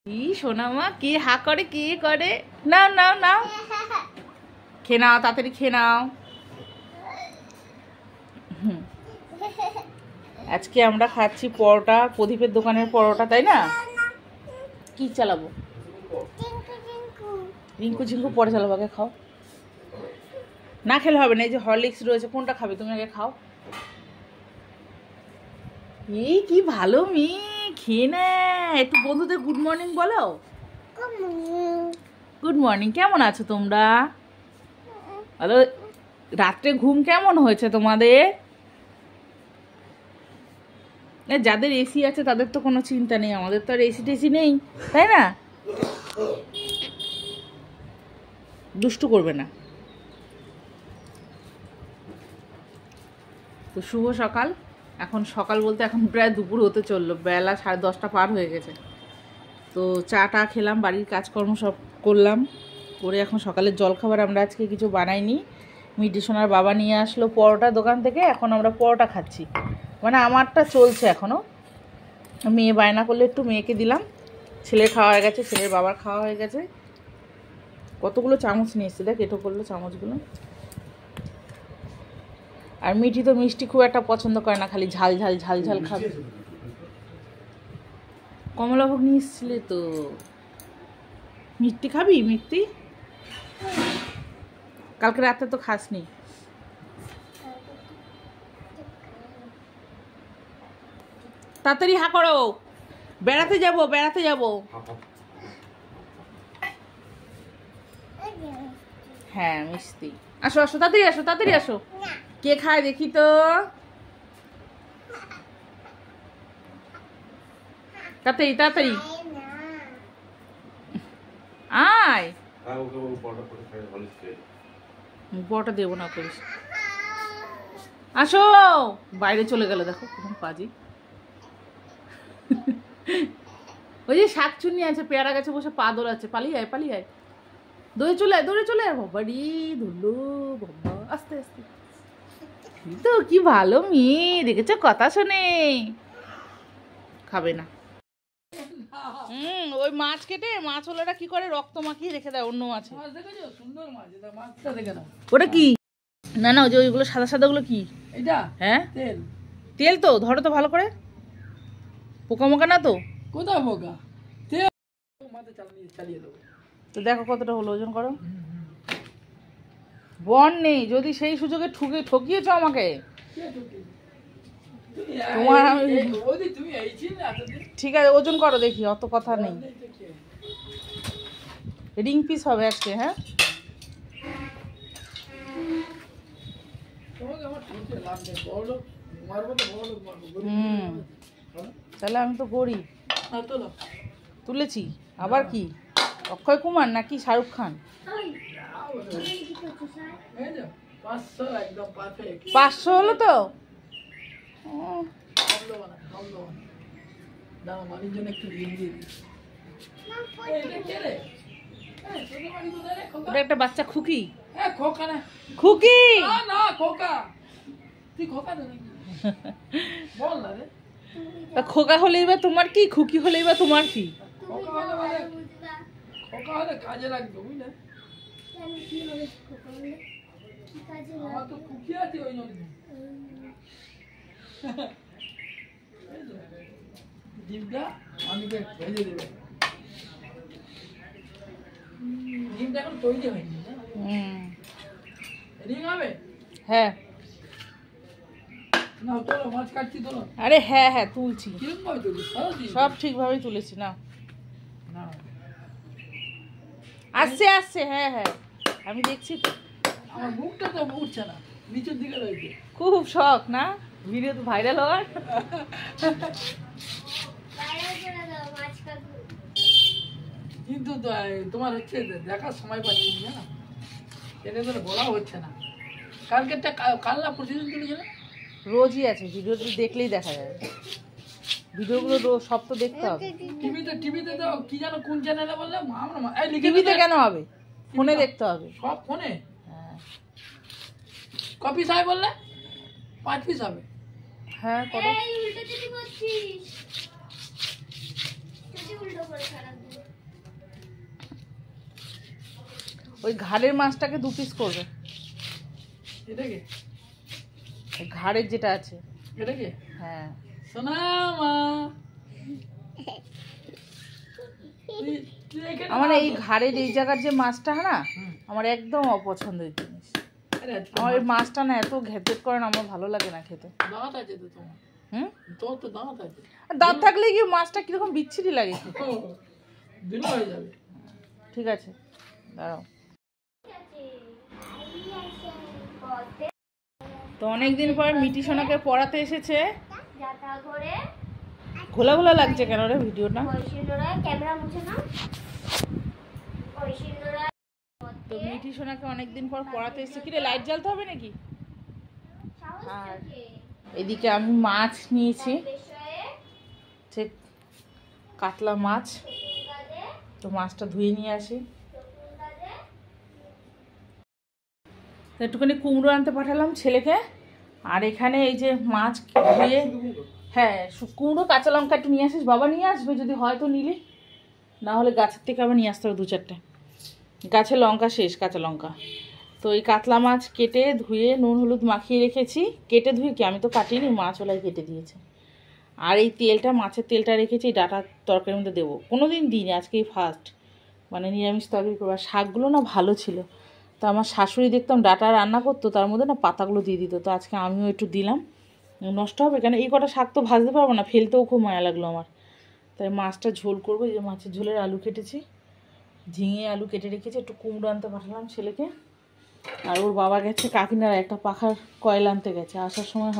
কি সোনা মা কি হা করে কি করে নাও নাও নাও খেয়ে নাও তাড়াতাড়ি খেয়ে নাও। আজকে আমরা খাচ্ছি পরোটা, প্রদীপের দোকানের পরোটা, তাই না? কি চালাবো? রিঙ্কু ঝিঙ্কু পরে চালাবো, আগে খাও। না খেলে হবে না, এই যে হরলিক্স রয়েছে, কোনটা খাবে তুমি? আগে খাও। এই কি ভালো মেয়ে, খেয়ে নে। একটু বন্ধুদের গুড মর্নিং বলো। গুড মর্নিং, কেমন আছো তোমরা? বলো। রাত্রে ঘুম কেমন হয়েছে তোমাদের? যাদের এসি আছে তাদের তো কোনো চিন্তা নেই, আমাদের তো আর এসি টেসি নেই, তাই না? দুষ্টু করবে না। তো শুভ সকাল। এখন সকাল বলতে এখন প্রায় দুপুর হতে চললো, বেলা 10:30 পার হয়ে গেছে। তো চা টা খেলাম, বাড়ির কাজকর্ম সব করলাম, করে এখন সকালের জলখাবার আমরা আজকে কিছু বানাইনি। মিটি সোনার বাবা নিয়ে আসলো পরোটা দোকান থেকে, এখন আমরা পরোটা খাচ্ছি। মানে আমারটা চলছে এখনও, মেয়ে বায়না করলে একটু মেয়েকে দিলাম। ছেলের খাওয়া হয়ে গেছে, ছেলের বাবার খাওয়া হয়ে গেছে। কতগুলো চামচ নিয়ে এসছে, দেখ এটো করলো চামচগুলো। আর মিঠি তো মিষ্টি খুব একটা পছন্দ করে না, খালি ঝাল ঝাল ঝাল ঝাল খাবে। কমলাভোগ নিয়ে এসেছিলে তো। মিষ্টি খাবি? মিষ্টি কালকে রাতে তো খাসনি। তাড়াতাড়ি হা করো, বেড়াতে যাব বেড়াতে যাব। হ্যাঁ মিষ্টি, আসো আসো তাড়াতাড়ি আসো তাড়াতাড়ি আসো। কে খায় দেখি তো। তাড়াতাড়ি তাড়াতাড়ি আয়। বড়টা দেবো না করিস। আসো, বাইরে চলে গেল, দেখো কোন পাজি। ওই যে শাকচুন্নি আছে, পেয়ারা গাছে বসে পা দোলাচ্ছে, পালিয়ে আয় পালিয়ে আয়, দৌড়ে চলে আয় দৌড়ে চলে আয়। বাবারি ধরলো বাবা, আস্তে আস্তে। তো কি ভালো মেয়ে, দেখেছো কথা শোনে। খাবে না। ওই মাছ কেটে মাছ ওলাটা কি করে, রক্ত মাখিয়ে রেখে দেয় অন্য মাছে। ওটা কি? না না, ওই যে ওইগুলো সাদা সাদা গুলো কি? হ্যাঁ তেল। তেল তো, ধরো তো ভালো করে। পোকা মোকা না তো? কোথাও পোকা? তো দেখো কতটা হলো, ওজন করো। বন নেই, যদি সেই সুযোগে ঠকিয়েছ আমাকে। তোমার ঠিক আছে, ওজন করো দেখি, অত কথা নেই। রিং পিস হবে আজকে। হ্যাঁ তাহলে আমি তো গরিব। তুলেছি আবার কি? অক্ষয় কুমার নাকি শাহরুখ খান? 500 হলো তো। একটা বাচ্চা খুকি। খুকি খোকা হলেই বা তোমার কি, খুকি হলেই বা তোমার কি? কাজে লাগবে বুঝলে। ডিমটা আমাকে ভেজে দেবে। ডিমটা এখন তৈরি হয়নি। রিং হবে? হ্যাঁ। না তোলো, মাছ কাটছি তোলো। আরে হ্যাঁ হ্যাঁ তুলছি, সব ঠিকভাবেই তুলেছি। না আসছে আসছে, হ্যাঁ হ্যাঁ আমি দেখছি তো। আমার মুখটা তো উঠছে না, নিচের দিকে রয়েছে। খুব শখ না ভিডিও তো ভাইরাল হওয়ার। কিন্তু তোমার হচ্ছে দেখার সময় পাচ্ছি না, এটা তো বলা হচ্ছে না। কালকে কাল্লা প্রতিদিন তুলেছিল, রোজই আছে ভিডিও, দেখলেই দেখা যায়। ভিডিওগুলো সব তো দেখতে হবে। টিভিতে তো কি জানো কোন চ্যানেলে বললে? টিভিতে কেন হবে, ফোনে দেখতে হবে। সব ফোনে? হ্যাঁ। ক পিস হয় বললে? 5 পিস হবে। হ্যাঁ করো। ওই ঘাড়ের মাছটাকে 2 পিস করবে। এটাকে ঘাড়ের যেটা আছে এটাকে হ্যাঁ। সোনা মা আমার এই ঘাড়ের এই জায়গার যে মাছটা না আমার একদম অপছন্দের জিনিস। আমার এই মাছটা না এত ঘেটেট করে না, আমার ভালো লাগে না খেতে। দাঁত আছে তো তোমার? তোর তো দাঁত আছে। দাঁত থাকলে কি মাছটা কিরকম বিচ্ছিরি লাগে। দিন হয়ে যাবে। ঠিক আছে দাঁড়াও। তো অনেকদিন পর মিটি সোনাকে পড়াতে এসেছে। ঘোলা ঘোলা লাগছে কেন রে ভিডিওটা? তো মিটি সোনাকে অনেকদিন পর পড়াতে এসেছে। কি রে লাইট জ্বালতে হবে নাকি? আর এদিকে আমি মাছ নিয়েছি, ঠিক কাতলা মাছ। তো মাছটা ধুয়ে নিয়ে আসি। একটুখানি কুমড়ো আনতে পাঠালাম ছেলেকে। আর এখানে এই যে মাছ ধুয়ে, হ্যাঁ কুমড়ো কাঁচা লঙ্কা একটু নিয়ে আসিস। বাবা নিয়ে আসবে যদি হয়তো নিলি, না হলে গাছের থেকে আবার নিয়ে আসতে হবে 2-4টে। গাছে লঙ্কা শেষ, কাঁচা লঙ্কা। তো এই কাতলা মাছ কেটে ধুয়ে নুন হলুদ মাখিয়ে রেখেছি। কেটে ধুয়ে কি, আমি তো কাটিনি, মাছ ওলাই কেটে দিয়েছে। আর এই তেলটা, মাছের তেলটা রেখেছি এই ডাঁটার তরকারির মধ্যে দেবো। কোনো দিন দিই না, আজকেই ফার্স্ট মানে নিরামিষ তরকারি করবো। আর শাকগুলো না ভালো ছিল, তো আমার শাশুড়ি দেখতাম ডাঁটা রান্না করতো, তার মধ্যে না পাতাগুলো দিয়ে দিত। তো আজকে আমিও একটু দিলাম, নষ্ট হবে কেন, এই কটা শাক তো ভাজতে পারবো না, ফেলতেও খুব মায়া লাগলো আমার। তাই মাছটা ঝোল করবো। এই যে মাছের ঝোলের আলু কেটেছি, ঝিঙে আলু কেটে রেখেছি। একটু কুমড়ো আনতে পাঠালাম ছেলেকে। আর ওর বাবা গেছে কাকিনার একটা পাখার কয়লা আনতে গেছে, আসার সময়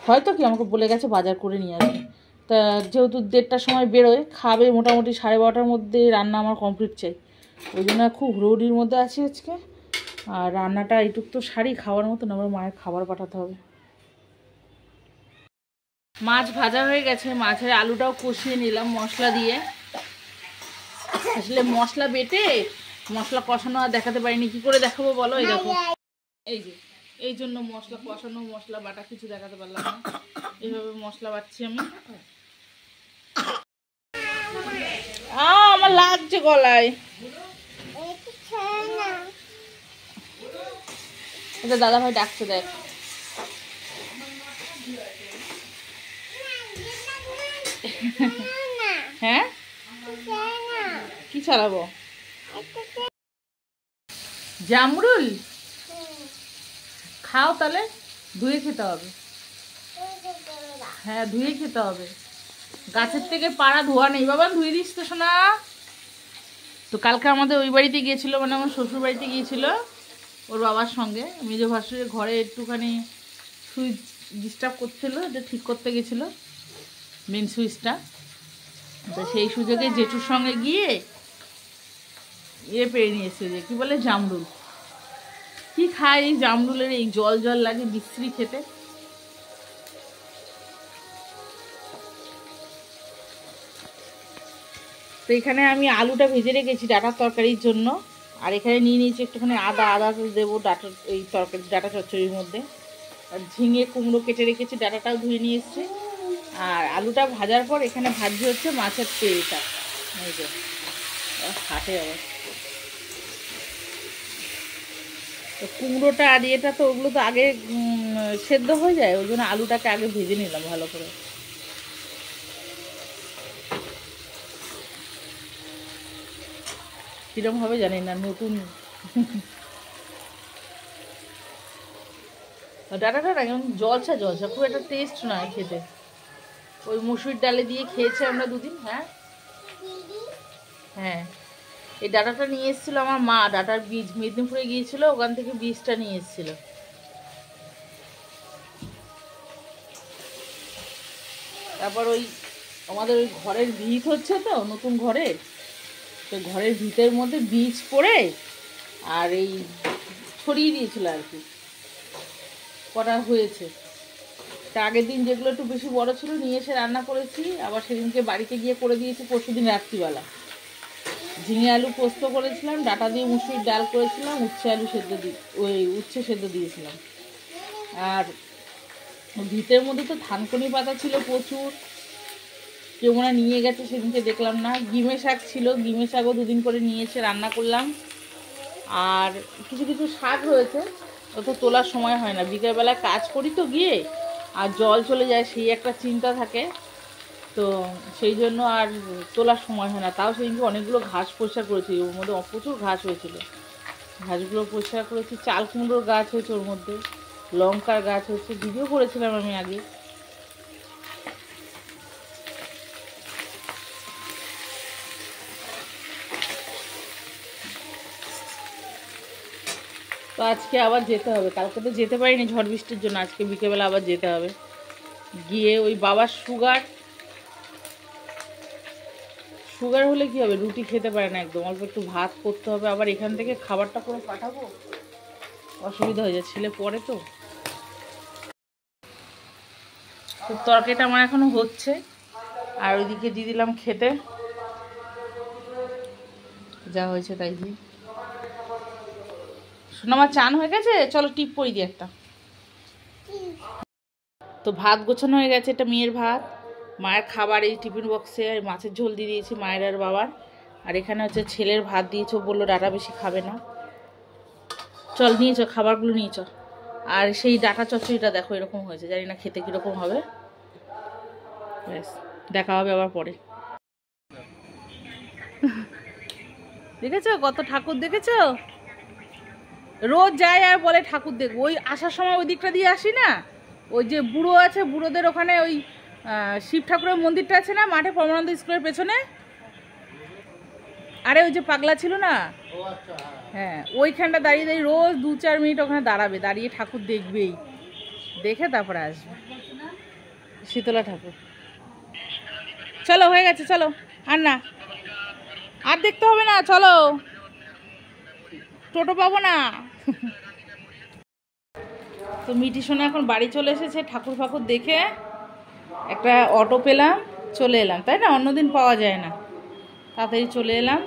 হয়তো কি আমাকে বলে গেছে বাজার করে নিয়ে আসবে। তা যেহেতু 1:30টার সময় বেরোয়, খাবে মোটামুটি 12:30টার মধ্যে রান্না আমার কমপ্লিট চাই। ওই জন্য খুব হুড়োহুড়ির মধ্যে আছি আজকে। আর রান্নাটা এইটুক তো সারি খাওয়ার মতো না, আমার মায়ের খাবার পাঠাতে হবে। মাছ ভাজা হয়ে গেছে, মাছের আলুটাও কষিয়ে নিলাম মশলা দিয়ে। আসলে মশলা বেটে মশলা কষানো আর দেখাতে পারিনি, কি করে দেখাবো বলো? এই দেখো, এই যে এই জন্য মশলা কষানো মশলা বাটা কিছু দেখাতে পারলাম না। এইভাবে মশলা বাটছি আমি। আমার লাগছে গলায়। দাদা ভাই ডাকছে, দেখ। হ্যাঁ কি চালাবো? জামরুল খাও তাহলে, ধুয়ে খেতে হবে। হ্যাঁ ধুয়ে খেতে হবে, গাছের থেকে পাড়া ধোয়া নেই। বাবা ধুয়ে দিস তো শোনা। তো কালকে আমাদের ওই বাড়িতে গিয়েছিল, মানে আমার শ্বশুর বাড়িতে গিয়েছিল ওর বাবার সঙ্গে। মেজো ভাসুরের ঘরে একটুখানি সুইচ ডিস্টার্ব করছিল, এটা ঠিক করতে গেছিলো মেন সুইচটা। তো সেই সুযোগে জেঠুর সঙ্গে গিয়ে পেরে নিয়েছে, যে কি বলে জামরুল। কি খায় এই জামরুলের, এই জল জল লাগে বিশ্রী খেতে। তো এখানে আমি আলুটা ভেজে রেখেছি ডাঁটার তরকারির জন্য। আর এখানে নিয়ে নিয়েছি একটুখানি আদা দেবো ডাঁটার এই তরকারি, ডাঁটা চচ্চড়ির মধ্যে। আর ঝিঙে কুমড়ো কেটে রেখেছি, ডাঁটাটাও ধুয়ে নিয়ে এসেছি। আর আলুটা ভাজার পর এখানে ভাজি হচ্ছে মাছের তেলটা। এই যে হাটে আবার তো কুমড়োটা আর এটা তো ওগুলো তো আগে সেদ্ধ হয়ে যায়, ওই জন্য আলুটাকে আগে ভেজে নিলাম ভালো করে। কিরম হবে জানি না, নতুন ডাটাটা না কেমন জলসা খুব একটা টেস্ট নয় খেতে। ওই মুসুরির ডালে দিয়ে খেয়েছি আমরা 2 দিন। হ্যাঁ এই ডাটাটা নিয়ে এসেছিলো আমার মা, ডাটার বীজ মেদিনীপুরে গিয়েছিল, ওখান থেকে বীজটা নিয়ে এসেছিলো। তারপর ওই আমাদের ওই ঘরের ভিত হচ্ছে তো নতুন ঘরের, তো ঘরের ভিতের মধ্যে বীজ পড়ে আর এই ছড়িয়ে দিয়েছিল আর কি, করা হয়েছে। তা আগের দিন যেগুলো একটু বেশি বড় ছিল নিয়ে এসে রান্না করেছি, আবার সেদিনকে বাড়িতে গিয়ে করে দিয়েছি পরশুদিন রাত্রিবেলা। ঝিঙে আলু পোস্ত করেছিলাম, ডাঁটা দিয়ে মুসুরির ডাল করেছিলাম, উচ্ছে সেদ্ধ দিয়েছিলাম। আর ভিতের মধ্যে তো থানকুনি পাতা ছিল প্রচুর, কেউ মনে নিয়ে গেছে সেদিনকে দেখলাম না। গিমে শাক ছিল, গিমে শাকও 2 দিন করে নিয়ে এসে রান্না করলাম। আর কিছু কিছু শাক রয়েছে, ও তো তোলার সময় হয় না, বিকেলবেলায় কাজ করি তো গিয়ে, আর জল চলে যায় সেই একটা চিন্তা থাকে, তো সেই জন্য আর তোলার সময় হয় না। তাও সেদিনকে অনেকগুলো ঘাস পরিষ্কার করেছি, ওর মধ্যে প্রচুর ঘাস হয়েছিল, ঘাসগুলো পরিষ্কার করেছি। চাল কুমড়োর গাছ হয়েছে ওর মধ্যে, লঙ্কার গাছ হয়েছে, ভিডিও করেছিলাম আমি আগে। তো আজকে আবার যেতে হবে, কালকে তো যেতে পারিনি ঝড় বৃষ্টির জন্য, আজকে বিকেলবেলা আবার যেতে হবে। গিয়ে ওই বাবার সুগার হলে কি হবে, রুটি খেতে পারে না একদম, অল্প একটু ভাত করতে হবে, আবার এখান থেকে খাবারটা করে পাঠাবো, অসুবিধা হয়ে যায়, ছেলে পড়ে তো। তো তরকারিটা আমার এখনো হচ্ছে, আর ওইদিকে দিয়ে দিলাম খেতে, যা হয়েছে তাই দিই। শোনো আমার চান হয়ে গেছে, চলো টিপ পরি দিই একটা। তো ভাত গোছানো হয়ে গেছে, এটা মেয়ের ভাত, মায়ের খাবার এই টিফিন বক্সে মাছের ঝোল দিয়ে দিয়েছি মায়ের আর বাবার, আর এখানে হচ্ছে ছেলের ভাত দিয়েছো, বললো ডাটা বেশি খাবে না। চল নিয়েছ খাবারগুলো নিয়েছ। আর সেই ডাটা চচ্চড়িটা দেখো এরকম হয়েছে, জানি না খেতে কীরকম হবে, ব্যাস দেখা হবে আবার পরে। দেখেছো কত ঠাকুর দেখেছো, রোজ যায় আর বলে ঠাকুর দেখবো, ওই আসার সময় ওই দিকটা দিয়ে আসি না, ওই যে বুড়ো আছে, বুড়োদের ওখানে ওই শিব ঠাকুরের মন্দিরটা আছে না মাঠে, পরমানন্দ স্কুলের পেছনে, আরে ওই যে পাগলা ছিল না, হ্যাঁ ওইখানটা দাঁড়িয়ে দাঁড়িয়ে রোজ 2-4 মিনিট ওখানে দাঁড়াবে, দাঁড়িয়ে ঠাকুর দেখবেই, দেখে তারপরে আসবে। শীতলা ঠাকুর। চলো হয়ে গেছে, চলো আর না, আর দেখতে হবে না, চলো টোটো পাবো না। তো মিটি সোনা এখন বাড়ি চলে এসেছে, ঠাকুর ফাকুর দেখে একটা অটো পেলাম, চলে এলাম, তাই না, অন্যদিন পাওয়া যায় না, তাড়াতাড়ি চলে এলাম।